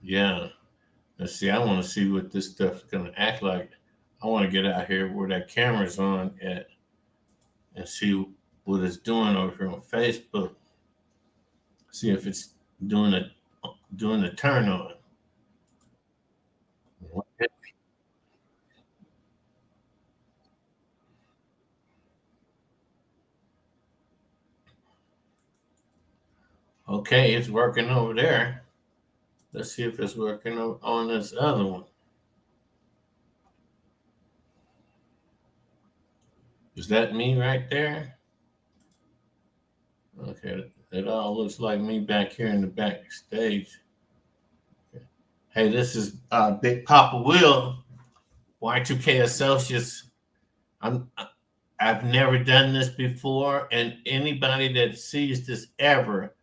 Yeah. Let's see. I want to see what this stuff's gonna act like. I want to get out here where that camera's on at and see what it's doing over here on Facebook. See if it's doing a doing the turn on. Okay, it's working over there. Let's see if it's working on this other one. Is that me right there? Okay, it all looks like me back here in the backstage. Hey, this is Big Papa Will, Y2K Associates. I'm I've never done this before, and anybody that sees this ever,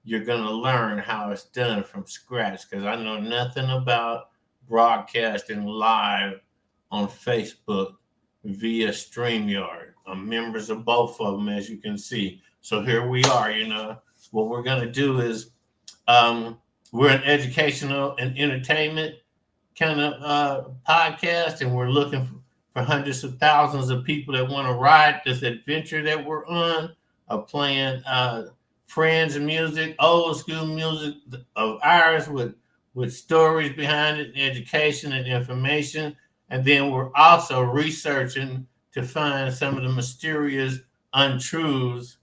you're gonna learn how it's done from scratch because I know nothing about broadcasting live on Facebook via StreamYard. I'm members of both of them, as you can see. So here we are. What we're gonna do is we're an educational and entertainment kind of podcast, and we're looking for hundreds of thousands of people that want to ride this adventure that we're on of playing friends music, old school music of ours with stories behind it, education and information. And then we're also researching to find some of the mysterious untruths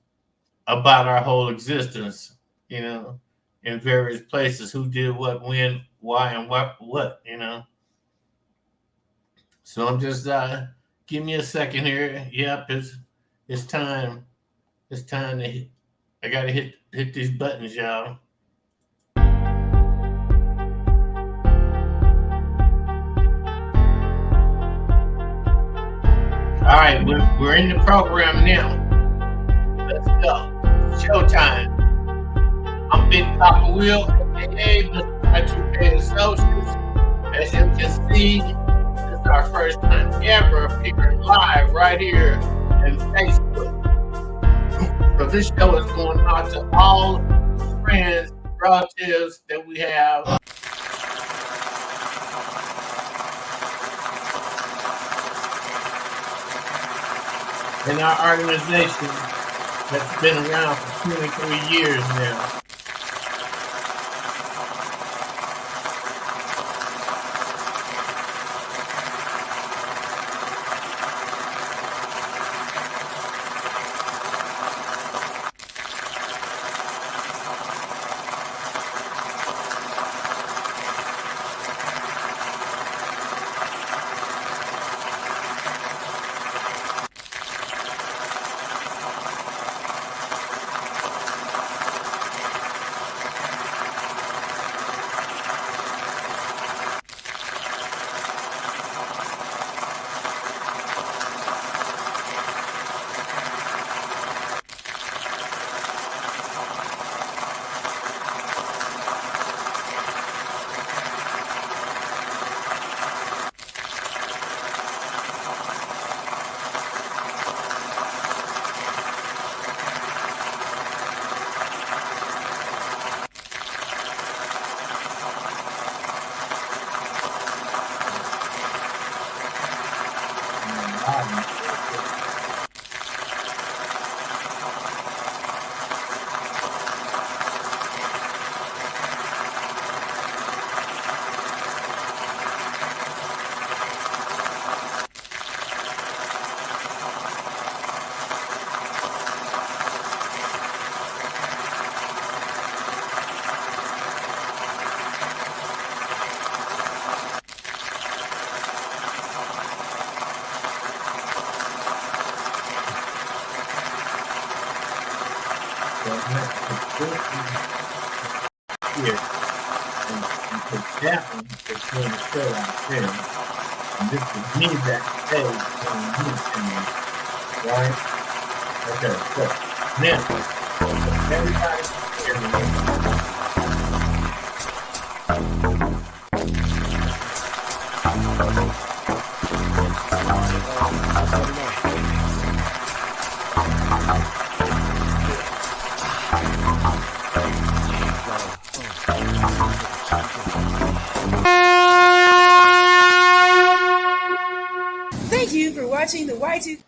about our whole existence, in various places, who did what, when, why, and what. So I'm just give me a second here. Yep, it's time. It's time to I gotta hit these buttons, y'all. All right, we're in the program now. Let's go. Showtime. I'm Big Papa Will, aka Mr. Y2K Associates. As you can see, this is our first time ever appearing live right here in Facebook. So this show is going out to all friends, relatives that we have. In our organization that's been around for 23 years now. Here and put that one between the show out there. And this is me backstage on YouTube, right? Okay, so now everybody can hear me. Y2.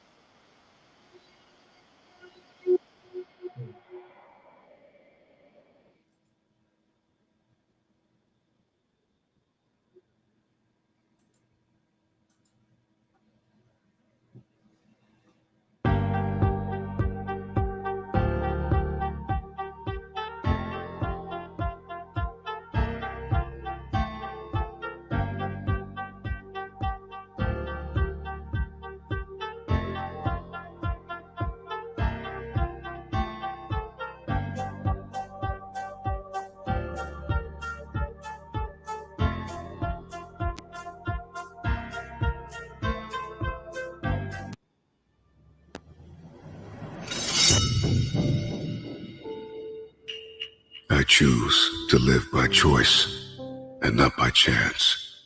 I choose to live by choice and not by chance.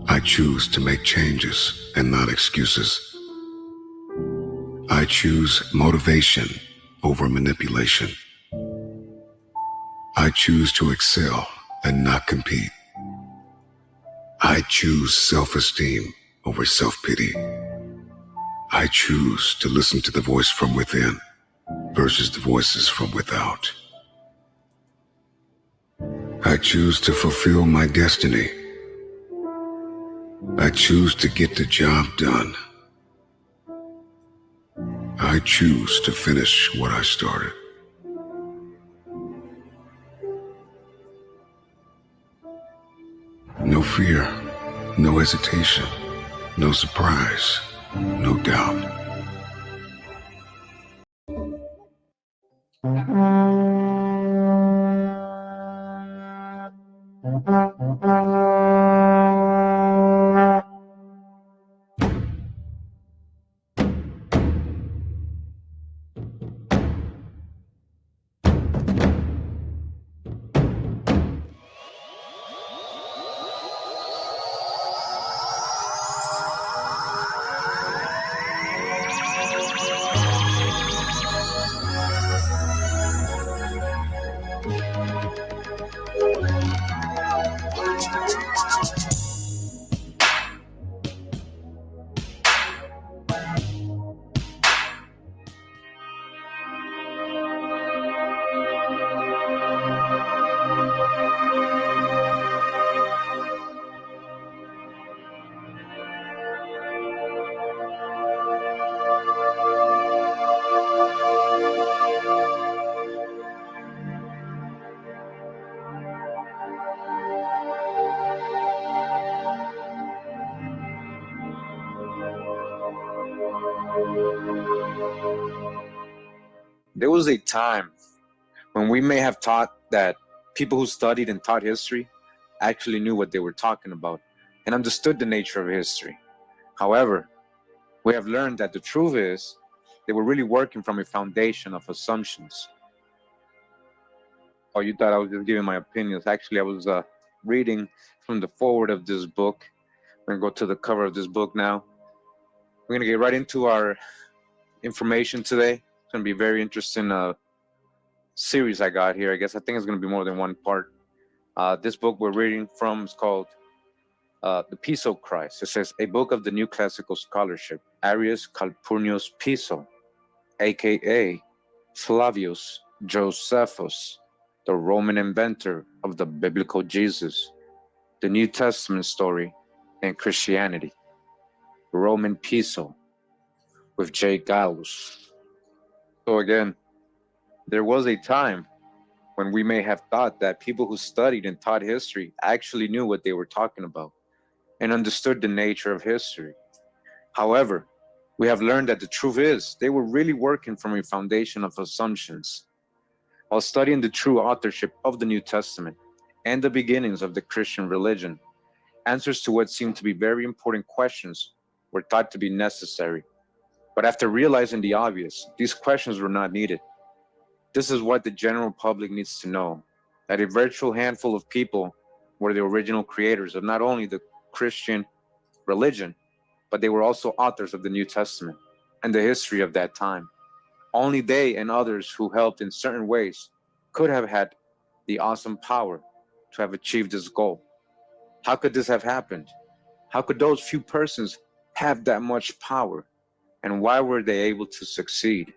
I choose to make changes and not excuses. I choose motivation over manipulation. I choose to excel and not compete. I choose self-esteem over self-pity. I choose to listen to the voice from within versus the voices from without. I choose to fulfill my destiny. I choose to get the job done. I choose to finish what I started. No fear, no hesitation, no surprise, no doubt. There was a time when we may have thought that people who studied and taught history actually knew what they were talking about and understood the nature of history. However, we have learned that the truth is they were really working from a foundation of assumptions. Oh, you thought I was just giving my opinions. Actually, I was reading from the forward of this book. We're going to go to the cover of this book now. We're going to get right into our information today. It's going to be a very interesting series I got here. I think it's going to be more than one part. This book we're reading from is called The Piso Christ. It says, a book of the new classical scholarship, Arius Calpurnius Piso, aka Flavius Josephus, the Roman inventor of the biblical Jesus, the New Testament story, and Christianity. Roman Piso with J. Gallus. So again, there was a time when we may have thought that people who studied and taught history actually knew what they were talking about and understood the nature of history. However, we have learned that the truth is they were really working from a foundation of assumptions. While studying the true authorship of the New Testament and the beginnings of the Christian religion, answers to what seemed to be very important questions were thought to be necessary. But after realizing the obvious, these questions were not needed. This is what the general public needs to know, that a virtual handful of people were the original creators of not only the Christian religion, but they were also authors of the New Testament and the history of that time. Only they and others who helped in certain ways could have had the awesome power to have achieved this goal. How could this have happened? How could those few persons have that much power? And why were they able to succeed?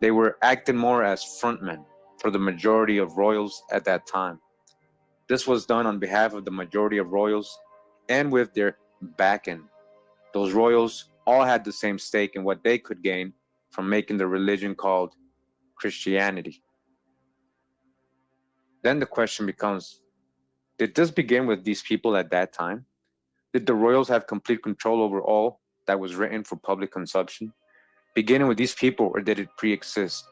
They were acting more as frontmen for the majority of royals at that time. This was done on behalf of the majority of royals and with their backing. Those royals all had the same stake in what they could gain from making the religion called Christianity. Then the question becomes, did this begin with these people at that time? Did the royals have complete control over all that was written for public consumption, beginning with these people, or did it pre-exist?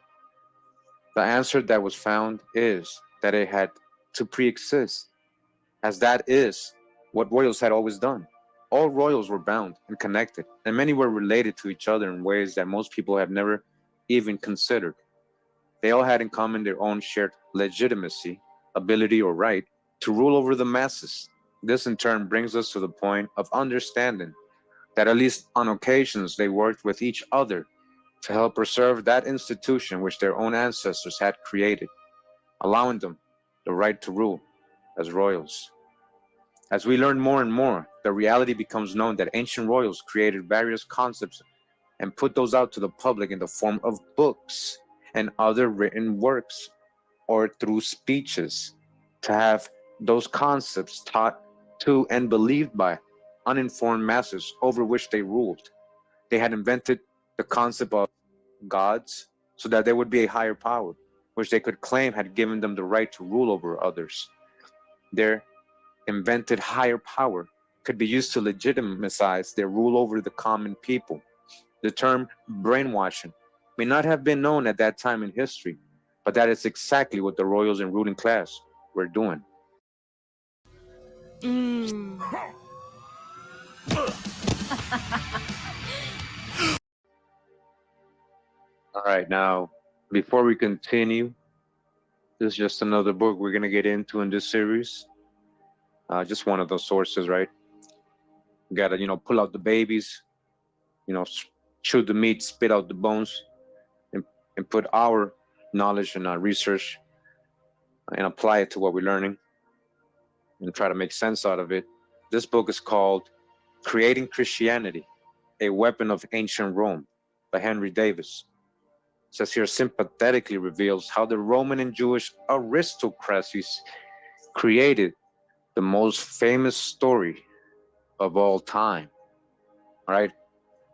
The answer that was found is that it had to pre-exist, as that is what royals had always done. All royals were bound and connected, and many were related to each other in ways that most people have never even considered. They all had in common their own shared legitimacy, ability, or right to rule over the masses. This in turn brings us to the point of understanding that at least on occasions they worked with each other to help preserve that institution which their own ancestors had created, allowing them the right to rule as royals. As we learn more and more, the reality becomes known that ancient royals created various concepts and put those out to the public in the form of books and other written works or through speeches to have those concepts taught to and believed by uninformed masses over which they ruled. They had invented the concept of gods so that there would be a higher power, which they could claim had given them the right to rule over others. Their invented higher power could be used to legitimize their rule over the common people. The term brainwashing may not have been known at that time in history, but that is exactly what the royals and ruling class were doing. All right, now, before we continue, this is just another book we're going to get into in this series. Just one of those sources, right? You got to, pull out the babies, chew the meat, spit out the bones, and put our knowledge and our research and apply it to what we're learning and try to make sense out of it. This book is called Creating Christianity, a Weapon of Ancient Rome by Henry Davis. It says here, sympathetically reveals how the Roman and Jewish aristocracies created the most famous story of all time. All right.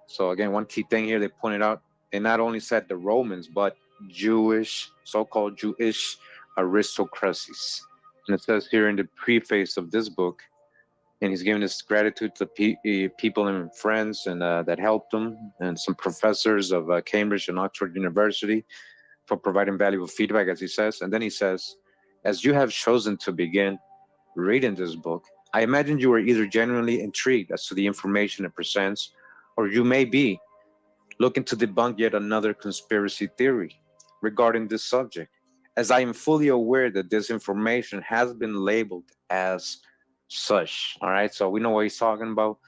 So again, one key thing here they pointed out, they not only said the Romans, but Jewish, so-called Jewish aristocracies. And it says here in the preface of this book, and he's giving his gratitude to people and friends and that helped him, and some professors of Cambridge and Oxford University for providing valuable feedback, as he says. And then he says, as you have chosen to begin reading this book, I imagine you are either genuinely intrigued as to the information it presents, or you may be looking to debunk yet another conspiracy theory regarding this subject, as I am fully aware that this information has been labeled as such. All right, so we know what he's talking about.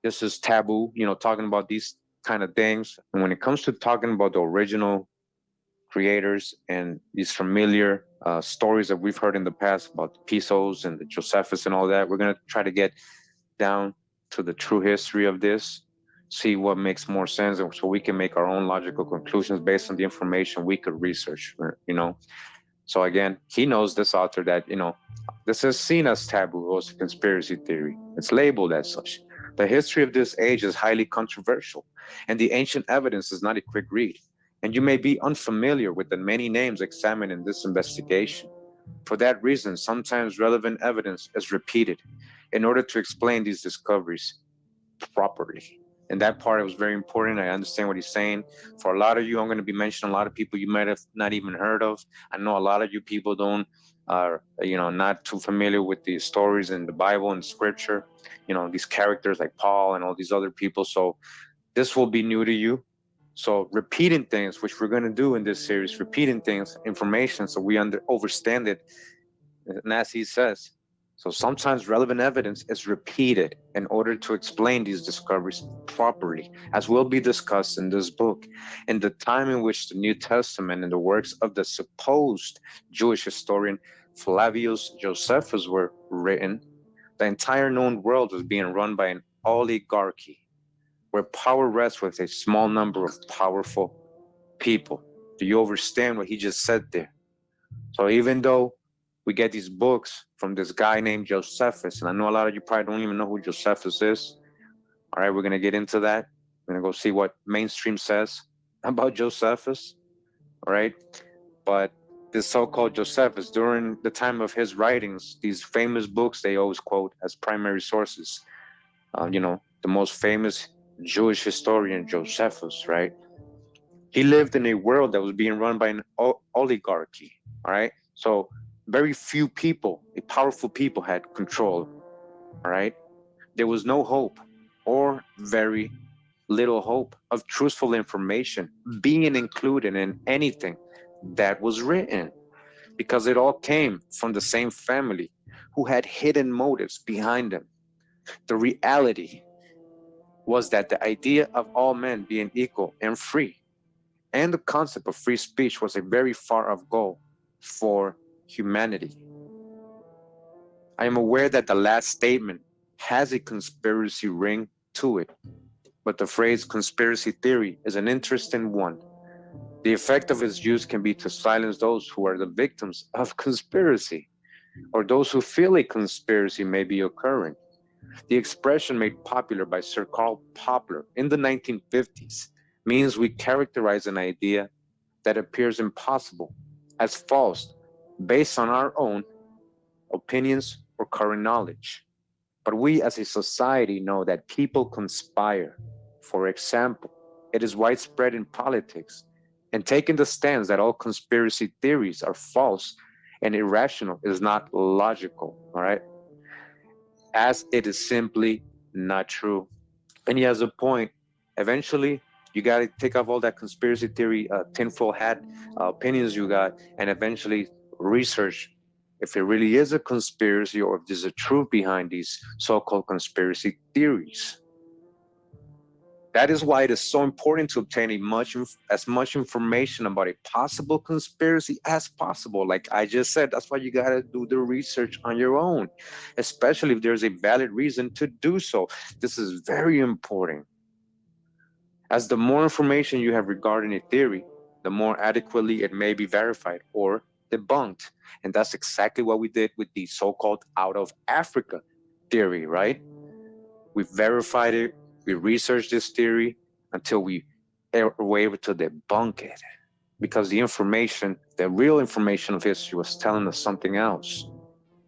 This is taboo, talking about these kind of things. And when it comes to talking about the original creators and these familiar stories that we've heard in the past about the Pisos and the Josephus and all that, we're going to try to get down to the true history of this, see what makes more sense, and so we can make our own logical conclusions based on the information we could research, So again, he knows, this author, that, this is seen as taboo or as a conspiracy theory. It's labeled as such. The history of this age is highly controversial, and the ancient evidence is not a quick read. And you may be unfamiliar with the many names examined in this investigation. For that reason, sometimes relevant evidence is repeated in order to explain these discoveries properly. And that part was very important. I understand what he's saying. For a lot of you, I'm going to be mentioning a lot of people you might have not even heard of. I know a lot of you people are not too familiar with the stories in the Bible and scripture, these characters like Paul and all these other people. So this will be new to you. So repeating things, which we're going to do in this series, repeating things, information, so we understand it. And as he says, so sometimes relevant evidence is repeated in order to explain these discoveries properly, as will be discussed in this book. In the time in which the New Testament and the works of the supposed Jewish historian Flavius Josephus were written, the entire known world was being run by an oligarchy, where power rests with a small number of powerful people. Do you understand what he just said there? So even though we get these books from this guy named Josephus, and I know a lot of you probably don't even know who Josephus is. All right, we're going to get into that. We're going to go see what mainstream says about Josephus. All right. But this so-called Josephus, during the time of his writings, these famous books they always quote as primary sources. The most famous Jewish historian, Josephus, right? He lived in a world that was being run by an oligarchy. All right. So very few people, powerful people, had control. All right. There was no hope, or very little hope, of truthful information being included in anything that was written, because it all came from the same family who had hidden motives behind them. The reality was that the idea of all men being equal and free, and the concept of free speech, was a very far off goal for humanity. I am aware that the last statement has a conspiracy ring to it, but the phrase conspiracy theory is an interesting one. The effect of its use can be to silence those who are the victims of conspiracy, or those who feel a conspiracy may be occurring. The expression made popular by Sir Karl Popper in the 1950s means we characterize an idea that appears impossible as false based on our own opinions or current knowledge. But we as a society know that people conspire. For example, it is widespread in politics, and taking the stance that all conspiracy theories are false and irrational is not logical, all right? As it is simply not true. And he has a point. Eventually, you got to take off all that conspiracy theory, tinfoil hat opinions you got, and eventually research if it really is a conspiracy or if there's a truth behind these so-called conspiracy theories. That is why it is so important to obtain as much information about a possible conspiracy as possible. Like I just said, that's why you got to do the research on your own, especially if there's a valid reason to do so. This is very important. As the more information you have regarding a theory, the more adequately it may be verified or debunked. And that's exactly what we did with the so-called out of Africa theory, right? We verified it, we researched this theory until we were able to debunk it, because the information, the real information of history, was telling us something else.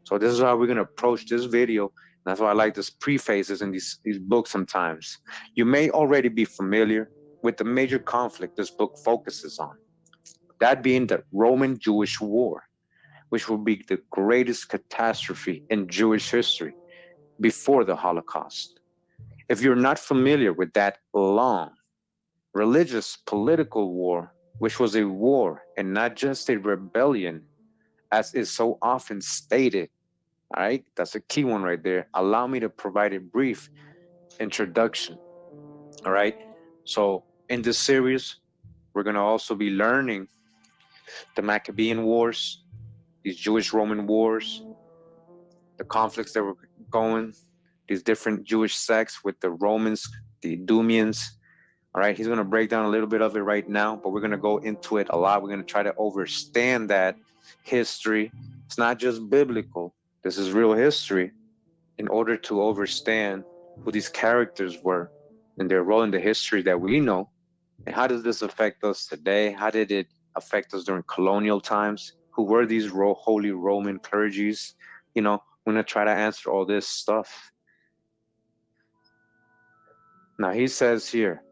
So this is how we're going to approach this video. That's why I like these prefaces in these books sometimes. You may already be familiar with the major conflict this book focuses on, that being the Roman-Jewish War, which will be the greatest catastrophe in Jewish history before the Holocaust. If you're not familiar with that long, religious, political war, which was a war and not just a rebellion, as is so often stated, all right, that's a key one right there. Allow me to provide a brief introduction, all right? So in this series, we're going to also be learning the Maccabean Wars, these Jewish-Roman wars, the conflicts that were going, these different Jewish sects with the Romans, the Idumeans. All right, he's going to break down a little bit of it right now, but we're going to go into it a lot. We're going to try to understand that history. It's not just biblical. This is real history, in order to understand who these characters were and their role in the history that we know. And how does this affect us today? How did it affect us during colonial times? Who were these Holy Roman clergies? We're going to try to answer all this stuff. Now he says here,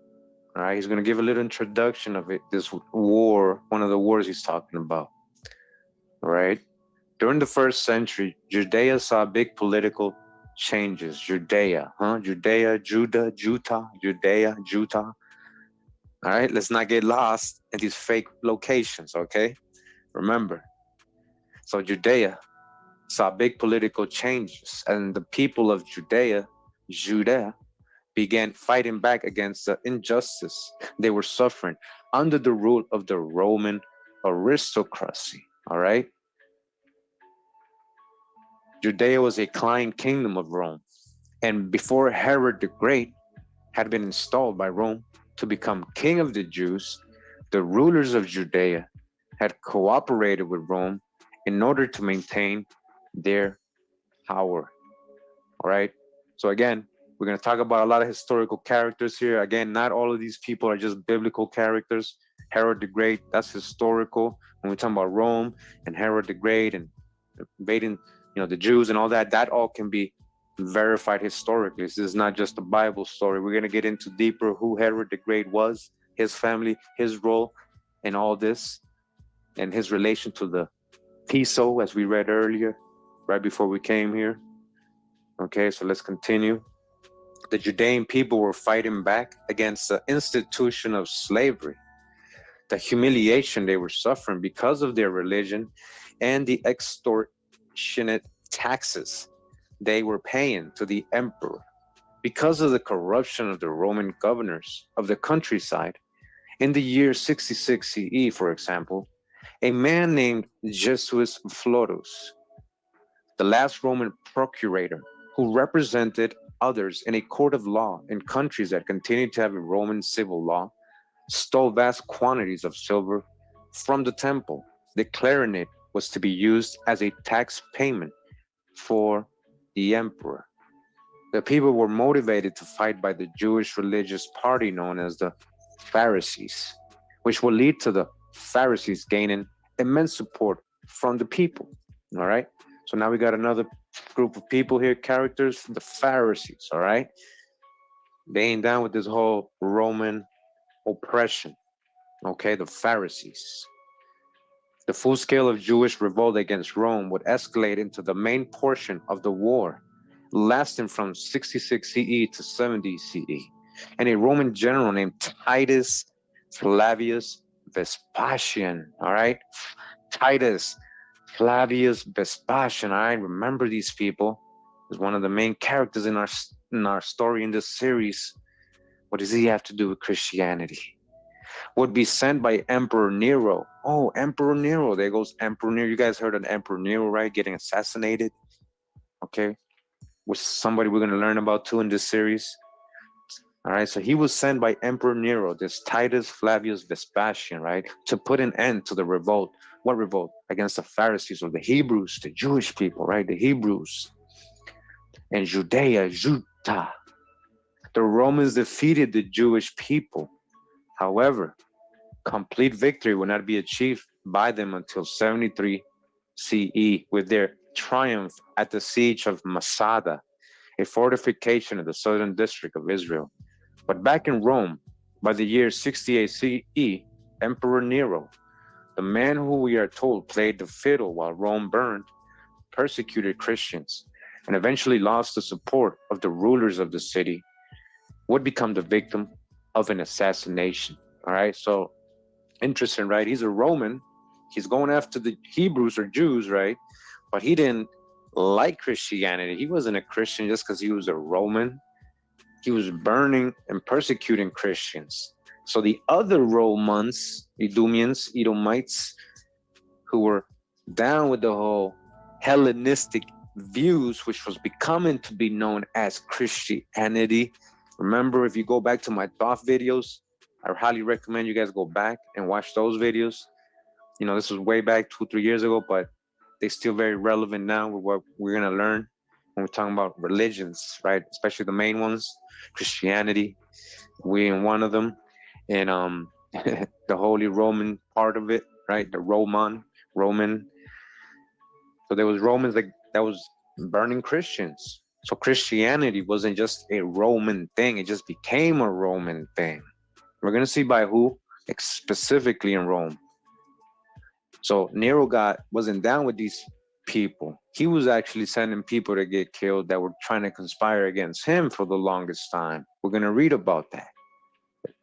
all right, he's going to give a little introduction of it, this war, one of the wars he's talking about. All right. During the first century, Judea saw big political changes. Judea, Judea, Judah, Judah, Judea, Judah. All right, let's not get lost in these fake locations, okay? Remember. So Judea saw big political changes, and the people of Judea, began fighting back against the injustice they were suffering under the rule of the Roman aristocracy, all right? Judea was a client kingdom of Rome, And before Herod the Great had been installed by Rome to become king of the Jews, the rulers of Judea had cooperated with Rome in order to maintain their power. All right. So again, we're going to talk about a lot of historical characters here. Again, not all of these people are just biblical characters. Herod the Great, that's historical. When we talk about Rome and Herod the Great and invading, the Jews and all that, that all can be verified historically. This is not just a Bible story. We're going to get into deeper who Herod the Great was, his family, his role in all this, and his relation to the Piso, as we read earlier, right before we came here. Okay, so let's continue. The Judean people were fighting back against the institution of slavery, the humiliation they were suffering because of their religion, and the extortionate taxes they were paying to the emperor. Because of the corruption of the Roman governors of the countryside, in the year 66 CE, for example, a man named Josephus, the last Roman procurator who represented others in a court of law in countries that continued to have a Roman civil law, stole vast quantities of silver from the temple, declaring it was to be used as a tax payment for the emperor. The people were motivated to fight by the Jewish religious party known as the Pharisees, which will lead to the Pharisees gaining immense support from the people. All right. So now we got another group of people here, characters, the Pharisees. All right. They ain't down with this whole Roman oppression. Okay. The Pharisees. The full scale of Jewish revolt against Rome would escalate into the main portion of the war, lasting from 66 CE to 70 CE. And a Roman general named Titus Flavius Vespasian, all right? Titus Flavius Vespasian, all right? Remember these people. Is one of the main characters in our story in this series. What does he have to do with Christianity? Would be sent by Emperor Nero. Oh, Emperor Nero. There goes Emperor Nero. You guys heard of Emperor Nero, right? Getting assassinated. Okay. Which somebody we're going to learn about too in this series. All right. So he was sent by Emperor Nero, this Titus Flavius Vespasian, right? To put an end to the revolt. What revolt? Against the Pharisees or the Hebrews, the Jewish people, right? The Hebrews. And Judea, Judah. The Romans defeated the Jewish people. However, complete victory would not be achieved by them until 73 CE with their triumph at the siege of Masada, a fortification of the southern district of Israel. But back in Rome, by the year 68 CE, Emperor Nero, the man who we are told played the fiddle while Rome burned, persecuted Christians, and eventually lost the support of the rulers of the city, would become the victim of an assassination. All right, so interesting, right? He's a Roman. He's going after the Hebrews or Jews, right? But he didn't like Christianity. He wasn't a Christian just because he was a Roman. He was burning and persecuting Christians. So the other Romans, Idumeans, Edomites, who were down with the whole Hellenistic views, which was becoming to be known as Christianity. Remember, if you go back to my thought videos, I highly recommend you guys go back and watch those videos. This was way back 2-3 years ago, but they're still very relevant now with what we're going to learn when we're talking about religions, right? Especially the main ones, Christianity. We're in one of them. And the Holy Roman part of it, right? The Roman. So there was Romans that was burning Christians. So Christianity wasn't just a Roman thing. It just became a Roman thing. We're going to see by who, specifically in Rome. So Nero wasn't down with these people. He was actually sending people to get killed that were trying to conspire against him for the longest time. We're going to read about that.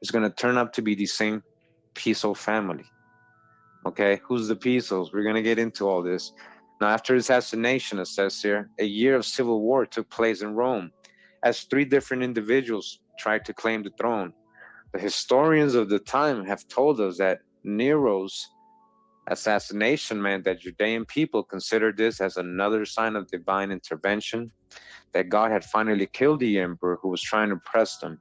It's going to turn out to be the same Piso family. Okay, who's the Pisos? We're going to get into all this. Now, after his assassination, it says here, a year of civil war took place in Rome as 3 different individuals tried to claim the throne. The historians of the time have told us that Nero's Assassination meant that Judean people considered this as another sign of divine intervention, that God had finally killed the emperor who was trying to oppress them.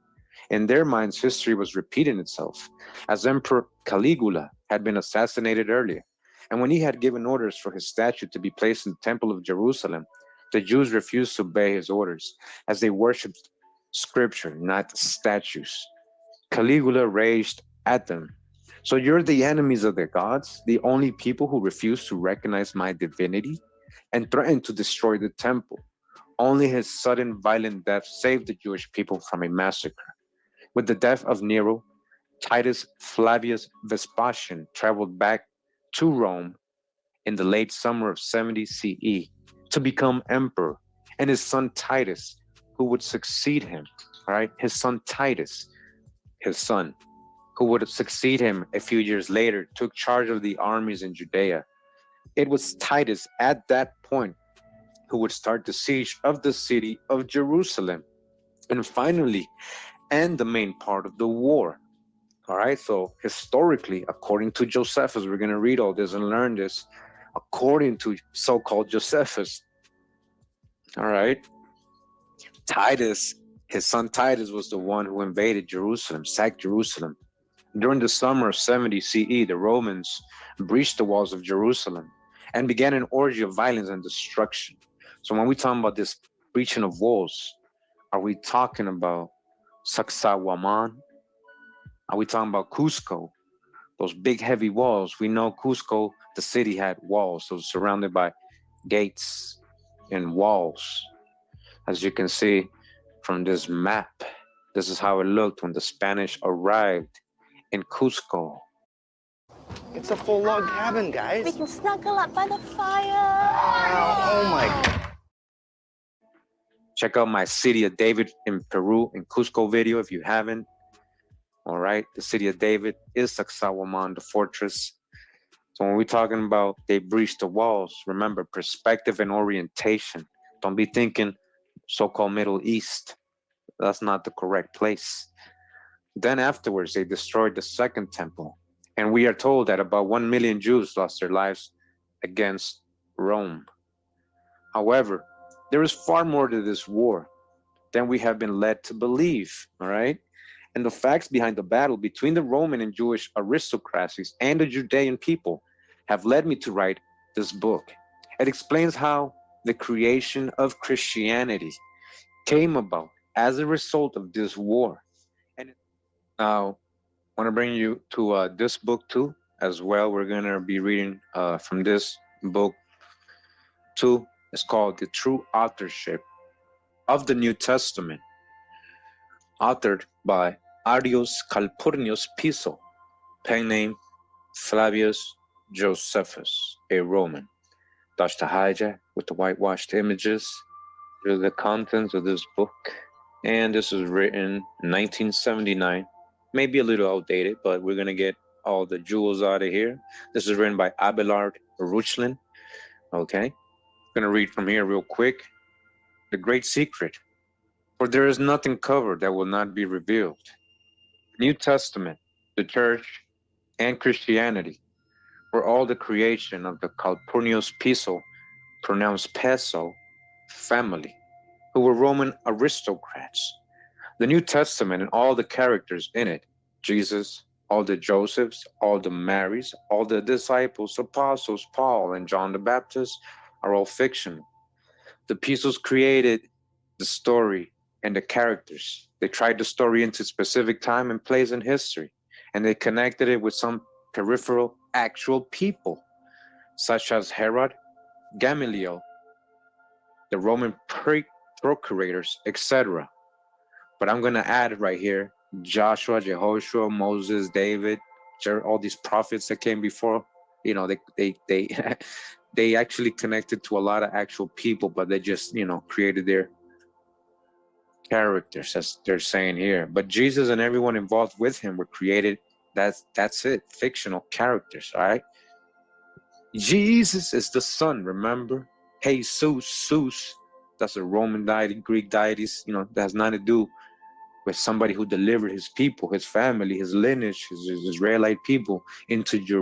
In their minds, history was repeating itself, as Emperor Caligula had been assassinated earlier. And when he had given orders for his statue to be placed in the Temple of Jerusalem, the Jews refused to obey his orders, as they worshipped scripture, not statues. Caligula raged at them. So you're the enemies of their gods, the only people who refuse to recognize my divinity, and threatened to destroy the temple. Only his sudden violent death saved the Jewish people from a massacre. With the death of Nero, Titus Flavius Vespasian traveled back to Rome in the late summer of 70 CE to become emperor, and his son Titus, who would succeed him, right? His son Titus, his son, who would succeed him a few years later, took charge of the armies in Judea. It was Titus at that point who would start the siege of the city of Jerusalem, and finally end the main part of the war. All right, so historically, according to Josephus, we're going to read all this and learn this. According to so-called Josephus, all right, Titus, his son Titus, was the one who invaded Jerusalem, sacked Jerusalem. During the summer of 70 CE, the Romans breached the walls of Jerusalem and began an orgy of violence and destruction. So when we talk about this breaching of walls, are we talking about Sacsayhuaman? Are we talking about Cusco? Those big heavy walls. We know Cusco, the city, had walls, so surrounded by gates and walls. As you can see from this map, this is how it looked when the Spanish arrived in Cusco. It's a full log cabin, guys. We can snuggle up by the fire. Oh my. Check out my City of David in Peru, in Cusco video if you haven't. All right, the City of David is Sacsayhuaman, the fortress. So when we're talking about they breached the walls, remember perspective and orientation. Don't be thinking so-called Middle East. That's not the correct place. Then afterwards, they destroyed the second temple. And we are told that about 1 million Jews lost their lives against Rome. However, there is far more to this war than we have been led to believe, all right? And the facts behind the battle between the Roman and Jewish aristocracies and the Judean people have led me to write this book. It explains how the creation of Christianity came about as a result of this war. And now, I want to bring you to this book too, as well. We're going to be reading from this book too. It's called The True Authorship of the New Testament, authored by Arius Calpurnius Piso, pen name Flavius Josephus, a Roman. That's the hijack with the whitewashed images. Here are the contents of this book. And this was written in 1979. Maybe a little outdated, but we're going to get all the jewels out of here. This is written by Abelard Ruchlin. Okay. I'm going to read from here real quick. The Great Secret. For there is nothing covered that will not be revealed. New Testament, the Church, and Christianity were all the creation of the Calpurnius Piso, pronounced Piso, family, who were Roman aristocrats. The New Testament and all the characters in it, Jesus, all the Josephs, all the Marys, all the disciples, apostles, Paul and John the Baptist, are all fictional. The Pisos created the story and the characters. They tried the story into specific time and place in history, and they connected it with some peripheral actual people, such as Herod, Gamaliel, the Roman procurators, etc. But I'm going to add right here, Joshua, Jehoshua, Moses, David, all these prophets that came before, you know, they actually connected to a lot of actual people, but they just, you know, created their characters, as they're saying here. But Jesus and everyone involved with him were created. That's it, fictional characters, all right? Jesus is the Son, remember? Jesus, that's a Roman deity, Greek deities, you know, that has nothing to do with somebody who delivered his people, his family, his lineage, his Israelite people into Jerusalem.